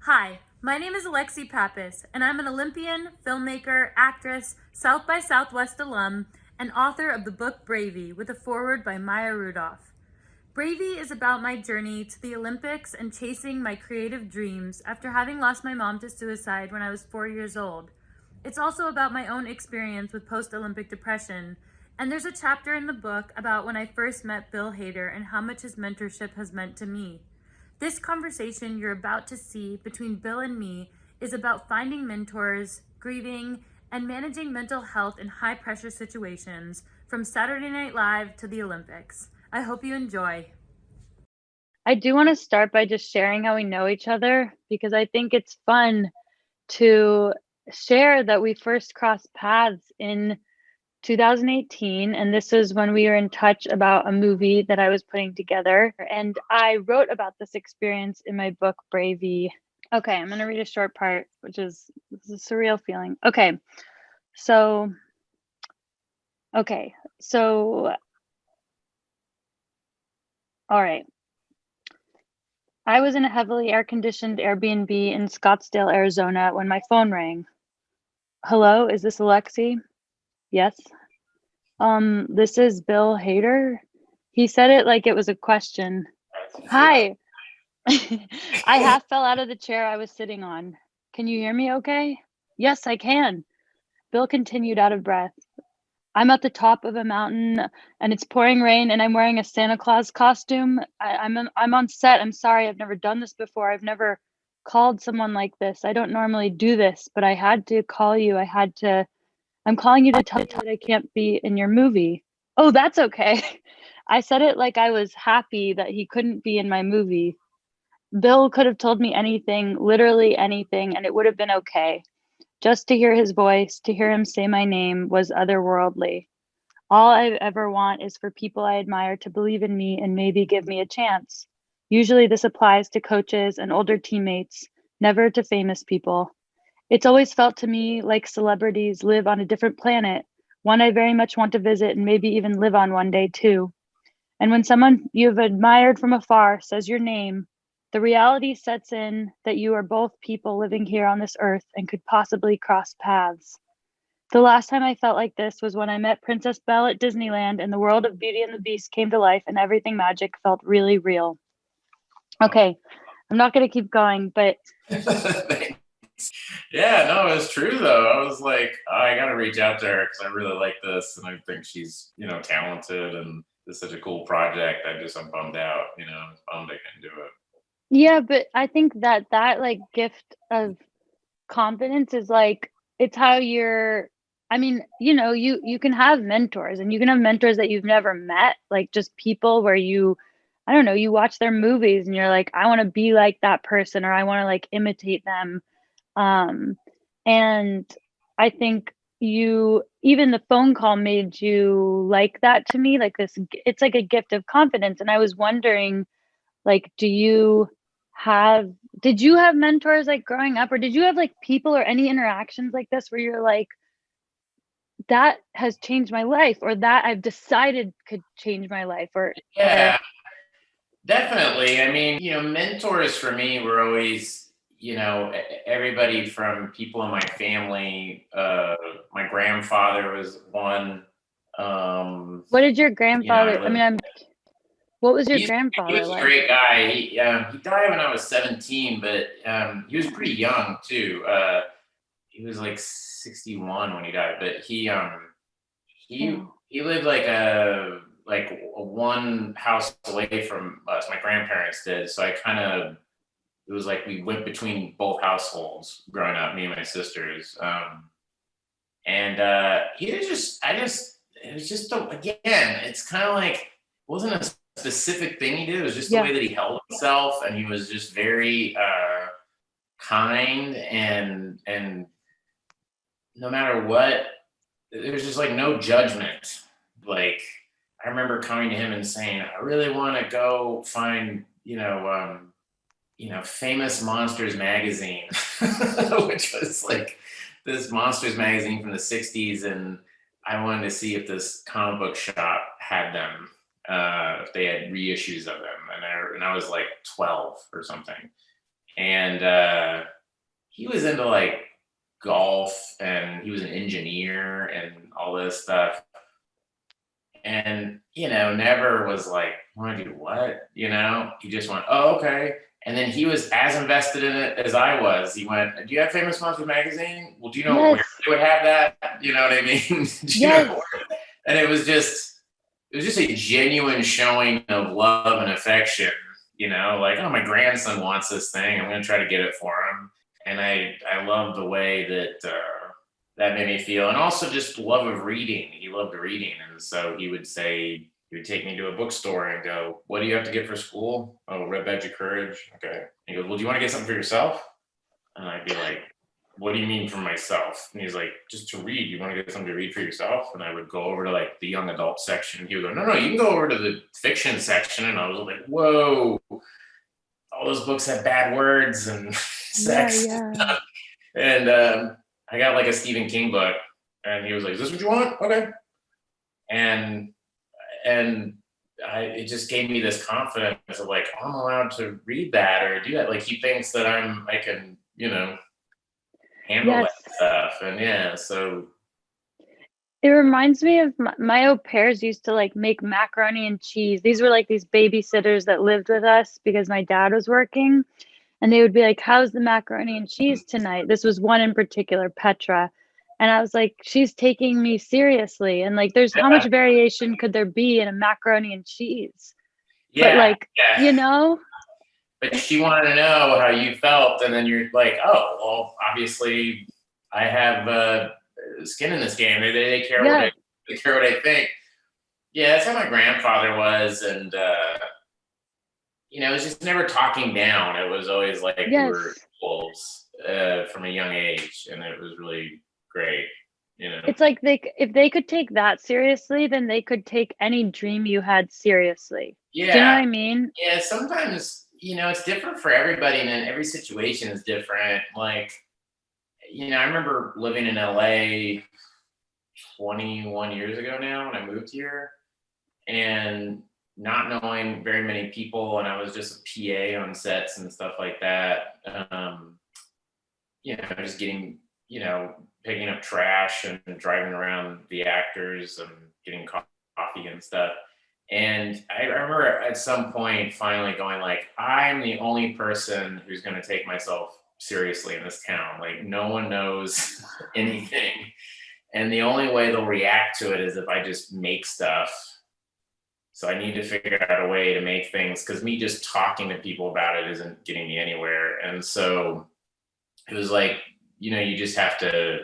Hi, my name is Alexi Pappas, and I'm an Olympian, filmmaker, actress, South by Southwest alum, and author of the book Bravey with a foreword by Maya Rudolph. Bravey is about my journey to the Olympics and chasing my creative dreams after having lost my mom to suicide when I was 4 years old. It's also about my own experience with post Olympic depression, and there's a chapter in the book about when I first met Bill Hader and how much his mentorship has meant to me. This conversation you're about to see between Bill and me is about finding mentors, grieving, and managing mental health in high pressure situations from Saturday Night Live to the Olympics. I hope you enjoy. I do want to start by just sharing how we know each other because I think it's fun to share that we first crossed paths in 2018. And this is when we were in touch about a movie that I was putting together. And I wrote about this experience in my book, Bravey. Okay, I'm going to read a short part, which is this is a surreal feeling. So, okay, so, all right. I was in a heavily air-conditioned Airbnb in Scottsdale, Arizona when my phone rang. Hello, is this Alexi? Yes. This is Bill Hader. He said it like it was a question. Hi. I half fell out of the chair I was sitting on. Can you hear me okay? Yes, I can. Bill continued out of breath. I'm at the top of a mountain and it's pouring rain and I'm wearing a Santa Claus costume. I'm on set. I'm sorry. I've never done this before. I've never called someone like this. I don't normally do this, but I had to call you. I'm calling you to tell you that I can't be in your movie. Oh, that's okay. I said it like I was happy that he couldn't be in my movie. Bill could have told me anything, literally anything, and it would have been okay. Just to hear his voice, to hear him say my name was otherworldly. All I ever want is for people I admire to believe in me and maybe give me a chance. Usually, this applies to coaches and older teammates, never to famous people. It's always felt to me like celebrities live on a different planet, one I very much want to visit and maybe even live on one day too. And when someone you've admired from afar says your name, the reality sets in that you are both people living here on this earth and could possibly cross paths. The last time I felt like this was when I met Princess Belle at Disneyland and the world of Beauty and the Beast came to life and everything magic felt really real. Okay, I'm not going to keep going, but Yeah, no, it's true though. I was like, I got to reach out to her because I really like this, and I think she's, talented, and it's such a cool project. I'm bummed out. I'm bummed I couldn't do it. yeah, but I think that like gift of confidence is like it's how you're I mean, you can have mentors and you can have mentors that you've never met, like just people where I don't know, you watch their movies and you're like, I want to be like that person or I want to like imitate them. Um, and I think even the phone call made you like that to me, like it's like a gift of confidence. And I was wondering, like, have, did you have mentors like growing up, or did you have like people or any interactions like this where you're like, that has changed my life, or that I've decided could change my life, or Yeah, definitely. I mean, mentors for me were always, everybody from people in my family. My grandfather was one. what did your I grandfather, I mean, lived. what was your He grandfather was a like? great guy. He died when I was 17, but he was pretty young too. He was like 61 when he died, but he Oh, he lived like a one house away from us. My grandparents did, so I kind of it was like we went between both households growing up, me and my sisters. And he was just I just it was just again, it's kind of like it wasn't a specific thing he did. It was just the yeah. way that he held himself, and he was just very kind, and no matter what, there's just like no judgment. Like I remember coming to him and saying, I really want to go find famous monsters magazine, which was like this monsters magazine from the 60s, and I wanted to see if this comic book shop had them, if they had reissues of them, and I was like 12 or something. and he was into like golf, and he was an engineer and all this stuff. And, never was like, want to do what? He just went, oh, okay. And then he was as invested in it as I was. He went, do you have Famous Monster magazine? Well, do you know where they would have that? You know what I mean? Do you know where? And it was just a genuine showing of love and affection, like, oh, my grandson wants this thing. I'm going to try to get it for him. And I love the way that that made me feel. And also just love of reading. He loved reading. And so he would take me to a bookstore and go, what do you have to get for school? Oh, Red Badge of Courage. Okay. He goes, well, do you want to get something for yourself? And I'd be like, what do you mean for myself? And he's like, just to read. You want to get something to read for yourself? And I would go over to like the young adult section. He would go, no, you can go over to the fiction section. And I was like, whoa, all those books have bad words and sex. Yeah. And I got like a Stephen King book, and he was like, is this what you want? Okay. And it just gave me this confidence of like, I'm allowed to read that or do that. Like, he thinks that I can, handle that stuff. And so. It reminds me of my au pairs used to like make macaroni and cheese. These were like these babysitters that lived with us because my dad was working. And they would be like, how's the macaroni and cheese tonight? This was one in particular, Petra. And I was like, she's taking me seriously. And like, there's how much variation could there be in a macaroni and cheese? Yeah. But like, But she wanted to know how you felt. And then you're like, oh, well, obviously I have skin in this game. They care they care what I think. Yeah, that's how my grandfather was. And, it was just never talking down. It was always like we were wolves from a young age, and it was really great. It's like if they could take that seriously, then they could take any dream you had seriously. Yeah. Do you know what I mean? Yeah. Sometimes it's different for everybody, and then every situation is different. Like, I remember living in LA 21 years ago now when I moved here, and not knowing very many people, and I was just a PA on sets and stuff like that. Just getting, picking up trash and driving around the actors and getting coffee and stuff. And I remember at some point finally going like, I'm the only person who's going to take myself seriously in this town. Like, no one knows anything. And the only way they'll react to it is if I just make stuff. So I need to figure out a way to make things, because me just talking to people about it isn't getting me anywhere. And so it was like, you just have to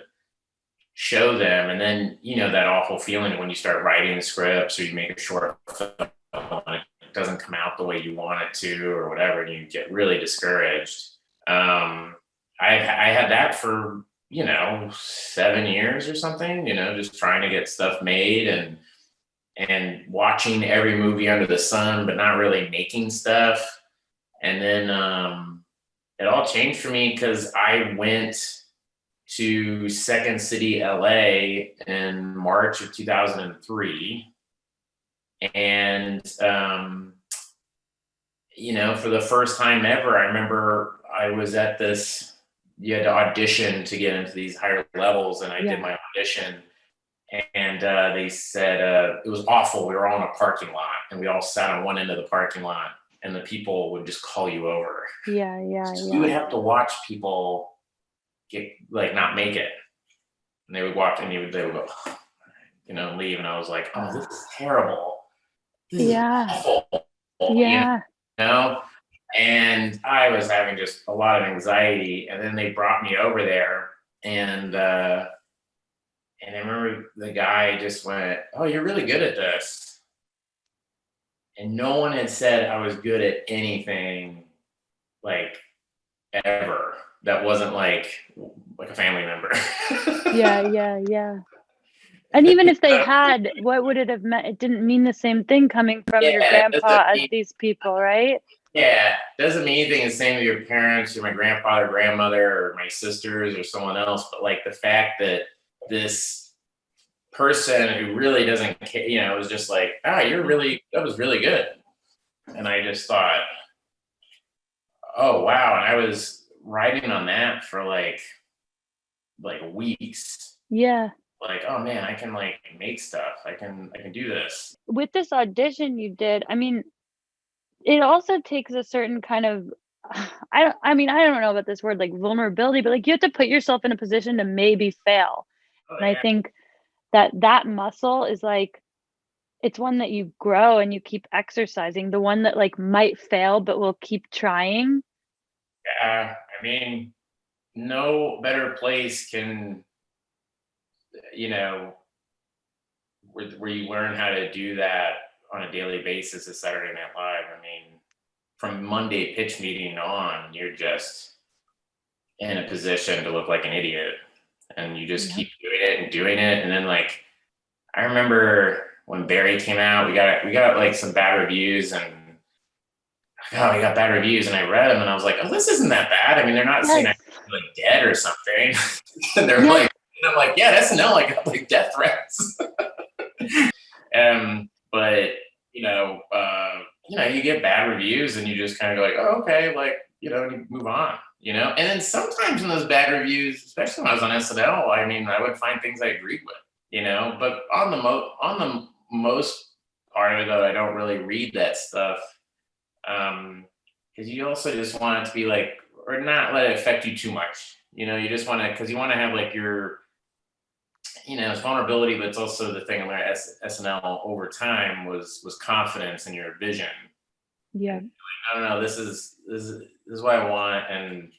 show them. And then, that awful feeling when you start writing scripts or you make a short film and it doesn't come out the way you want it to or whatever, and you get really discouraged. I had that for, 7 years or something, just trying to get stuff made and watching every movie under the sun, but not really making stuff. And then it all changed for me because I went to Second City, LA in March of 2003. And, for the first time ever, I remember I was at this, you had to audition to get into these higher levels. And I did my audition. And they said it was awful. We were all in a parking lot, and we all sat on one end of the parking lot, and the people would just call you over. So we would have to watch people get not make it, and they would watch, and they would go, leave, and I was like, oh, this is terrible. This is awful. And I was having just a lot of anxiety, and then they brought me over there, and I remember the guy just went, oh, you're really good at this. And no one had said I was good at anything, like, ever. That wasn't like a family member. Yeah. And even if they had, what would it have meant? It didn't mean the same thing coming from your grandpa as these people, right? Yeah, doesn't mean anything the same with your parents or my grandfather, grandmother, or my sisters or someone else. But like the fact that this person who really doesn't care, was just like, that was really good. And I just thought, Oh wow. And I was writing on that for like weeks. Yeah. Like, oh man, I can like make stuff. I can do this. With this audition you did, I mean, it also takes a certain kind of I mean, I don't know about this word like vulnerability, but like you have to put yourself in a position to maybe fail. Oh And I yeah. think that that muscle is like it's one that you grow and you keep exercising. The one that like might fail but will keep trying. I mean, no better place can, you know, where you learn how to do that on a daily basis is Saturday Night Live. I mean, from Monday pitch meeting on, you're just in a position to look like an idiot, and you just Yeah. keep doing it and doing it. And then like, I remember when Barry came out, we got like some bad reviews, and oh, we got bad reviews, and I read them, and I was like, oh, this isn't that bad. I mean, they're not saying I'm Yes. like dead or something. And they're Yeah. like, and I'm like, yeah, SNL, I got like death threats. But you get bad reviews, and you just kind of go like, oh, okay, like, you move on, And then sometimes in those bad reviews, especially when I was on SNL, I mean, I would find things I agreed with. But on the most part of it, though, I don't really read that stuff, because you also just want it to be like, or not let it affect you too much. You just want to, because you want to have like your, it's vulnerability, but it's also the thing I learned at SNL over time was confidence in your vision. Yeah. I don't know. This is what I want, and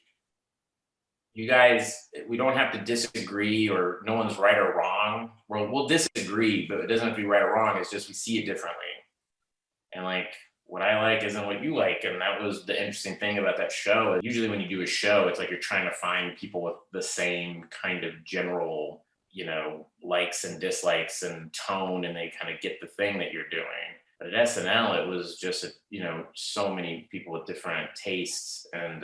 you guys, we don't have to disagree, or no one's right or wrong. We'll disagree, but it doesn't have to be right or wrong. It's just we see it differently, and like what I like isn't what you like, and that was the interesting thing about that show. Usually, when you do a show, it's like you're trying to find people with the same kind of general likes and dislikes and tone, and they kind of get the thing that you're doing. But at SNL, it was just so many people with different tastes and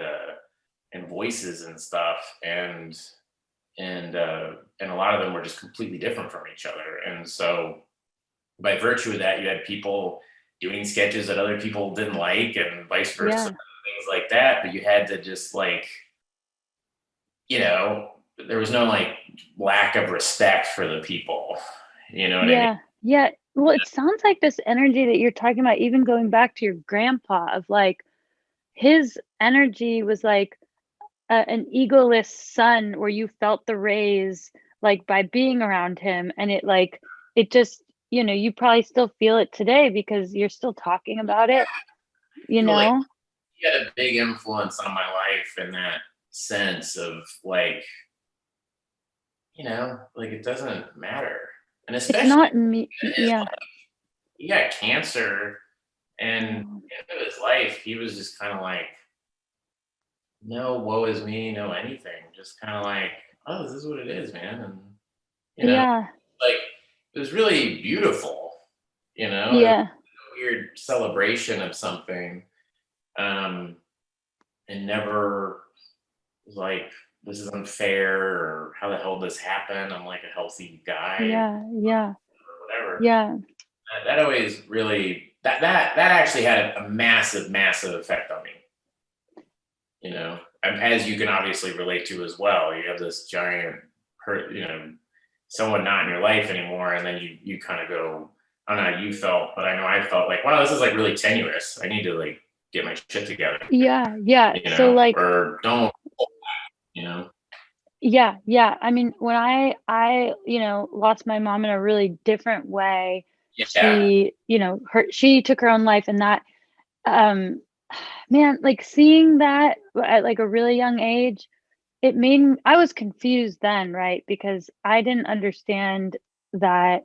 voices and stuff, and a lot of them were just completely different from each other. And so, by virtue of that, you had people doing sketches that other people didn't like, and vice versa, Yeah. things like that. But you had to just like, there was no like lack of respect for the people. You know what I mean? Yeah. Yeah. Well, it sounds like this energy that you're talking about, even going back to your grandpa, of like his energy was like an egoless son, where you felt the raise like by being around him, and it just you probably still feel it today because you're still talking about it. I feel like he had a big influence on my life in that sense of like, like it doesn't matter. And It's especially not me. in his Yeah. life, he got cancer, and at Oh, the end of his life, he was just kind of like, no woe is me, no anything. Just kind of like, oh, this is what it is, man. And yeah. like it was really beautiful, it was Yeah. a weird celebration of something. And never was like, this is unfair, or how the hell did this happen? I'm like a healthy guy, Yeah. Yeah. or whatever. Yeah. That always really that actually had a massive effect on me. And as you can obviously relate to as well. You have this giant hurt, someone not in your life anymore, and then you kind of go, I don't know how you felt, but I know I felt like, wow, this is like really tenuous. I need to like get my shit together. Yeah. Yeah. So like, or don't, you know. yeah. Yeah. I mean, when I lost my mom in a really different way, Yeah. she took her own life, and that, man, like seeing that at like a really young age, I was confused then, right? Because I didn't understand that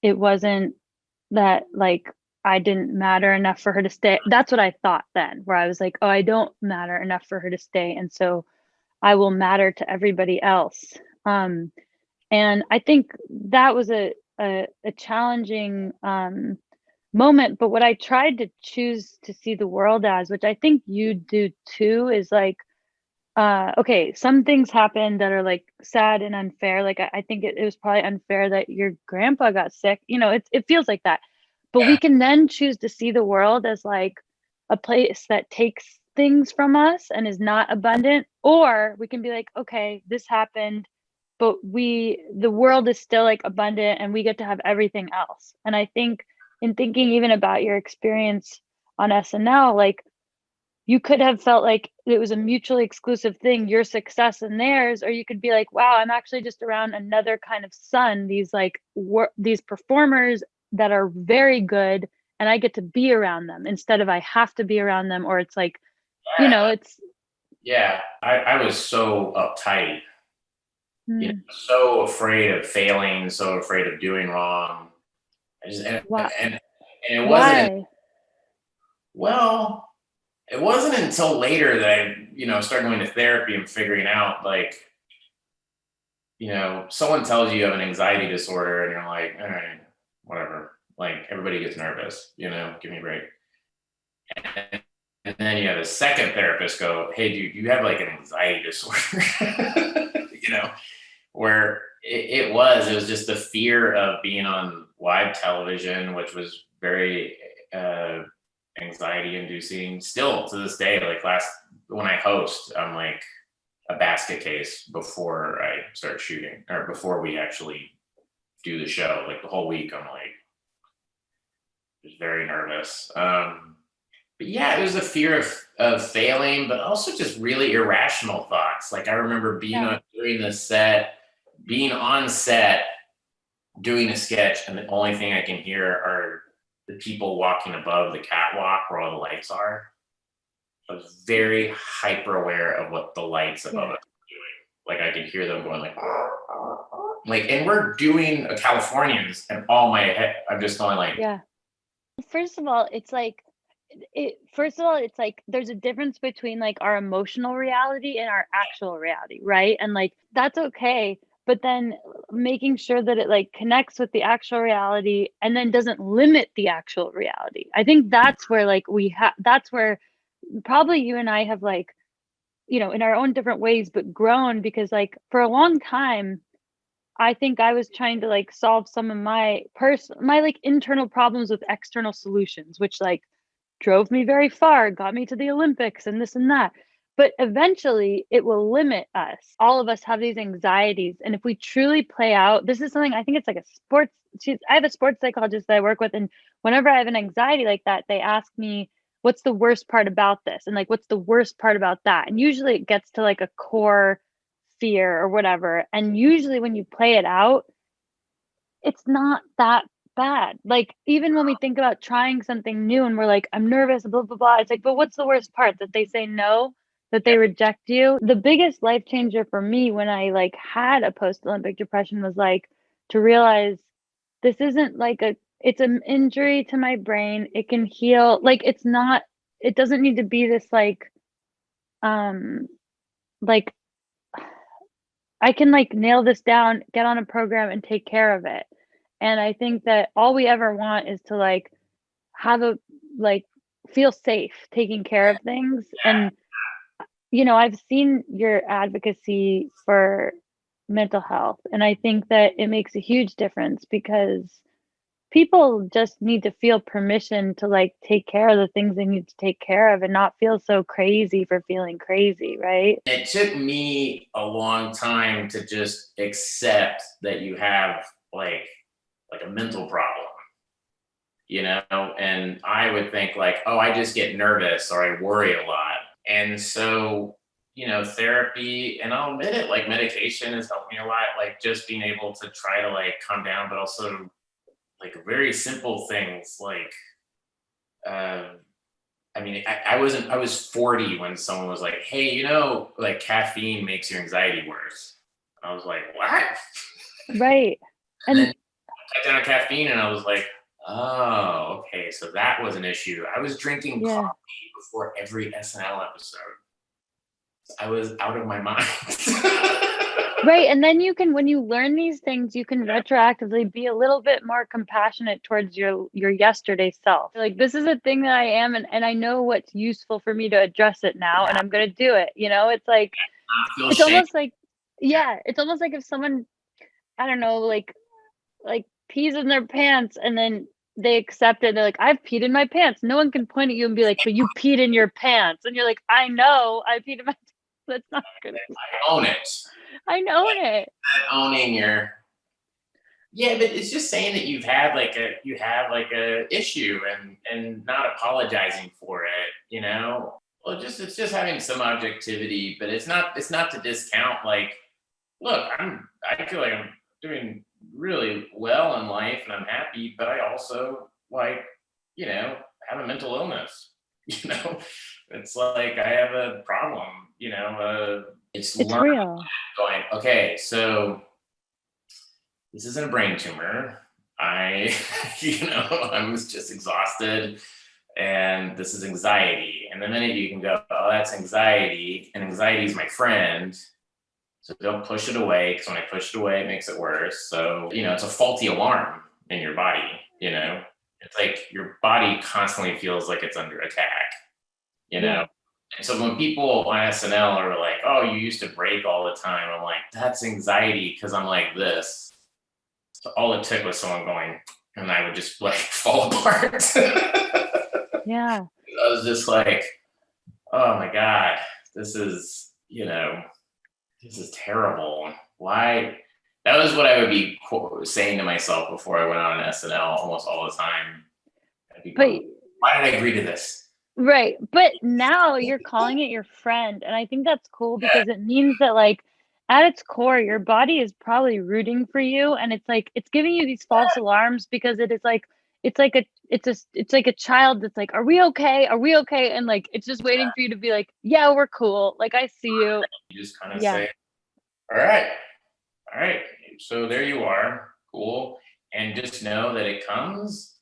it wasn't that like I didn't matter enough for her to stay. That's what I thought then, where I was like, oh, I don't matter enough for her to stay, and so I will matter to everybody else. And I think that was a challenging moment. But what I tried to choose to see the world as, which I think you do too, is like, okay, some things happen that are like sad and unfair. Like I think it was probably unfair that your grandpa got sick. It feels like that. But we can then choose to see the world as like a place that takes things from us and is not abundant, or we can be like, okay, this happened, but the world is still like abundant and we get to have everything else. And I think in thinking even about your experience on SNL, like you could have felt like it was a mutually exclusive thing, your success and theirs, or you could be like, wow, I'm actually just around another kind of sun, these like these performers that are very good, and I get to be around them instead of I have to be around them, or it's like, you know, it's I was so uptight, so afraid of failing, so afraid of doing wrong. why And it wasn't, why well, it wasn't until later that I, started going to therapy and figuring out, like, someone tells you have an anxiety disorder and you're like, all right, whatever. Like, everybody gets nervous, give me a break. And then you have a second therapist go, hey, dude, you have like an anxiety disorder, where it was just the fear of being on live television, which was very anxiety inducing. Still to this day, like when I host, I'm like a basket case before I start shooting, or before we actually do the show. Like the whole week, I'm like just very nervous. But yeah, it was the fear of failing, but also just really irrational thoughts. Like I remember being on set, doing a sketch, and the only thing I can hear are the people walking above the catwalk where all the lights are. I was very hyper aware of what the lights above us were doing. Like I could hear them going like, and we're doing a Californians, and all my head, I'm just going like, First of all, it's like there's a difference between like our emotional reality and our actual reality, right? And like that's okay, but then making sure that it like connects with the actual reality and then doesn't limit the actual reality. I think that's where like that's where probably you and I have like, in our own different ways, but grown, because like for a long time I think I was trying to like solve some of my like internal problems with external solutions, which like drove me very far, got me to the Olympics and this and that. But eventually it will limit us. All of us have these anxieties. And if we truly play out, this is something I think it's like I have a sports psychologist that I work with. And whenever I have an anxiety like that, they ask me, what's the worst part about this? And like, what's the worst part about that? And usually it gets to like a core fear or whatever. And usually when you play it out, it's not that bad. Like even when we think about trying something new and we're like, I'm nervous, blah, blah, blah. It's like, but what's the worst part? That they say no, that they reject you? The biggest life changer for me when I like had a post-Olympic depression was like to realize this isn't like it's an injury to my brain. It can heal. Like it doesn't need to be this like I can like nail this down, get on a program and take care of it. And I think that all we ever want is to like have feel safe taking care of things. And, I've seen your advocacy for mental health. And I think that it makes a huge difference because people just need to feel permission to like take care of the things they need to take care of and not feel so crazy for feeling crazy, right? It took me a long time to just accept that you have like a mental problem, and I would think like, oh, I just get nervous or I worry a lot. And so, therapy, and I'll admit it, like medication has helped me a lot, like just being able to try to like calm down, but also like very simple things like, I was 40 when someone was like, hey, like caffeine makes your anxiety worse. I was like, what? Right. And then I cut down on caffeine and I was like, oh, okay. So that was an issue. I was drinking coffee before every SNL episode. I was out of my mind. Right. And then when you learn these things, you can retroactively be a little bit more compassionate towards your yesterday self. Like, this is a thing that I am, and I know what's useful for me to address it now, and I'm going to do it. It's like, it's almost like, it's almost like if someone, I don't know, like pees in their pants and then they accept it. They're like, I've peed in my pants. No one can point at you and be like, but you peed in your pants. And you're like, I know I peed in my pants. That's not good. I own it. I own it. Owning your, yeah, but it's just saying that you have like a issue and not apologizing for it, you know? Well, it's just having some objectivity, but it's not to discount like, look, I feel like I'm doing really well in life and I'm happy, but I also like, you know, have a mental illness. You know, it's like I have a problem, you know, it's It's learning real. going, okay, so this isn't a brain tumor. I, you know, I was just exhausted and this is anxiety. And the minute you can go, oh, that's anxiety, and anxiety is my friend. So don't push it away, because when I push it away, it makes it worse. So, you know, it's a faulty alarm in your body, you know? It's like your body constantly feels like it's under attack, you know? Yeah. And so when people on SNL are like, oh, you used to break all the time, I'm like, that's anxiety because I'm like this. So all it took was someone going, and I would just like fall apart. Yeah. I was just like, oh my God, this is, you know, this is terrible. Why? That was what I would be saying to myself before I went on SNL almost all the time. I'd be But going, why did I agree to this? right. But now you're calling it your friend. And I think that's cool because it means that, like, at its core, your body is probably rooting for you. And it's like, it's giving you these false alarms because it is like, it's like a child that's like, are we okay? Are we okay? And like, it's just waiting for you to be like, yeah, we're cool. Like, I see you. You just kind of Yeah. say, all right. So there you are. Cool. And just know that it comes.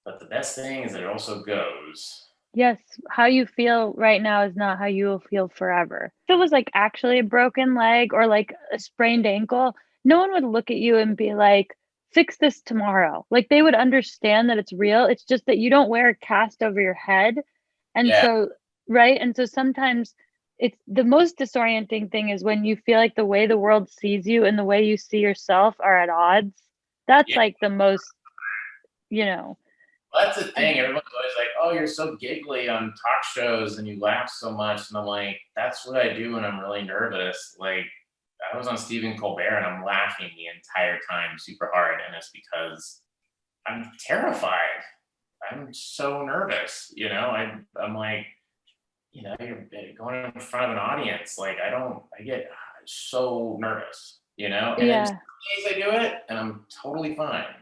But the best thing is that it also goes. Yes, how you feel right now is not how you will feel forever. If it was like actually a broken leg or like a sprained ankle, no one would look at you and be like, fix this tomorrow. Like they would understand that it's real. It's just that you don't wear a cast over your head. And Yeah. so, right? And so sometimes it's the most disorienting thing is when you feel like the way the world sees you and the way you see yourself are at odds. That's Yeah. like the most, you know. Well, that's the thing. Everyone's always like, "Oh, you're so giggly on talk shows and you laugh so much." And I'm like, "That's what I do when I'm really nervous." Like, I was on Stephen Colbert and I'm laughing the entire time super hard, and it's because I'm terrified. I'm so nervous. You know, I'm like, you know, you're going in front of an audience. Like, I get so nervous. You know, and then some Yeah. days I do it and I'm totally fine.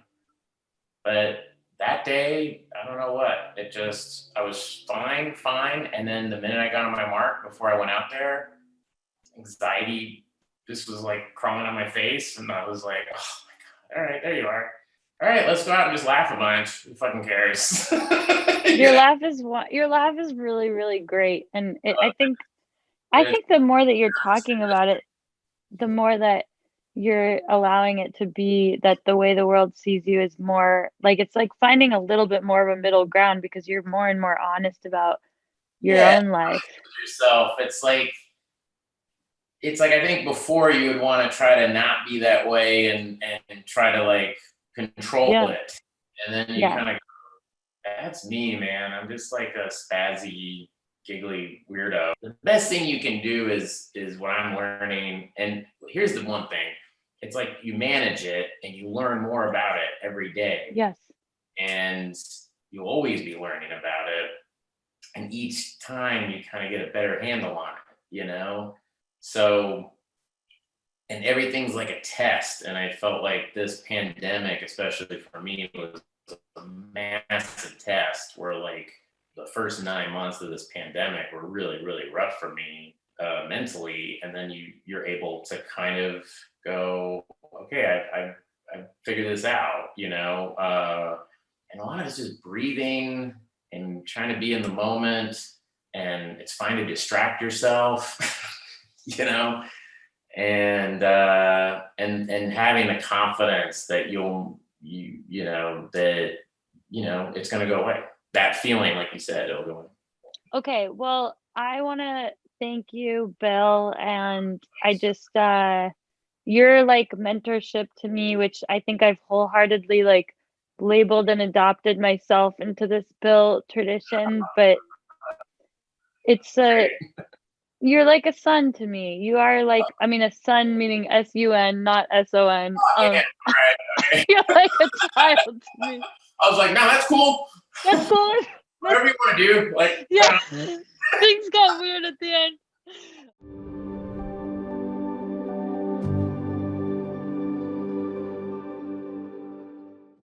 But that day, I don't know what, I was fine. And then the minute I got on my mark before I went out there, anxiety just was like crawling on my face. And I was like, oh my God, all right, there you are. All right, let's go out and just laugh a bunch. Who fucking cares? Your Yeah. laugh is really, really great. And I think the more that you're talking about it, the more that you're allowing it to be that the way the world sees you is more like it's like finding a little bit more of a middle ground because you're more and more honest about your Yeah, own life. yourself. It's like I think before you would want to try to not be that way and try to like control Yeah. it. And then you Yeah. kind of, that's me, man. I'm just like a spazzy, giggly weirdo. The best thing you can do is what I'm learning. And here's the one thing. It's like you manage it and you learn more about it every day. Yes. And you'll always be learning about it. And each time you kind of get a better handle on it, you know? So, and everything's like a test. And I felt like this pandemic, especially for me, was a massive test where like the first 9 months of this pandemic were really, really rough for me mentally. And then you're able to kind of go, okay, I've figured this out, you know? And a lot of it's just breathing and trying to be in the moment. And it's fine to distract yourself, you know? And having the confidence that you know that you know it's going to go away, that feeling like you said it'll go away. Okay, well, I want to thank you, Bill, and I just your like mentorship to me, which I think I've wholeheartedly like labeled and adopted myself into this Bill tradition, but it's you're like a son to me. You are like, I mean, a son meaning S-U-N, not S-O-N. Yeah, all right, okay. You're like a child to me. I was like, no, that's cool. That's cool. Whatever you want to do. Like, Yeah. Things got weird at the end.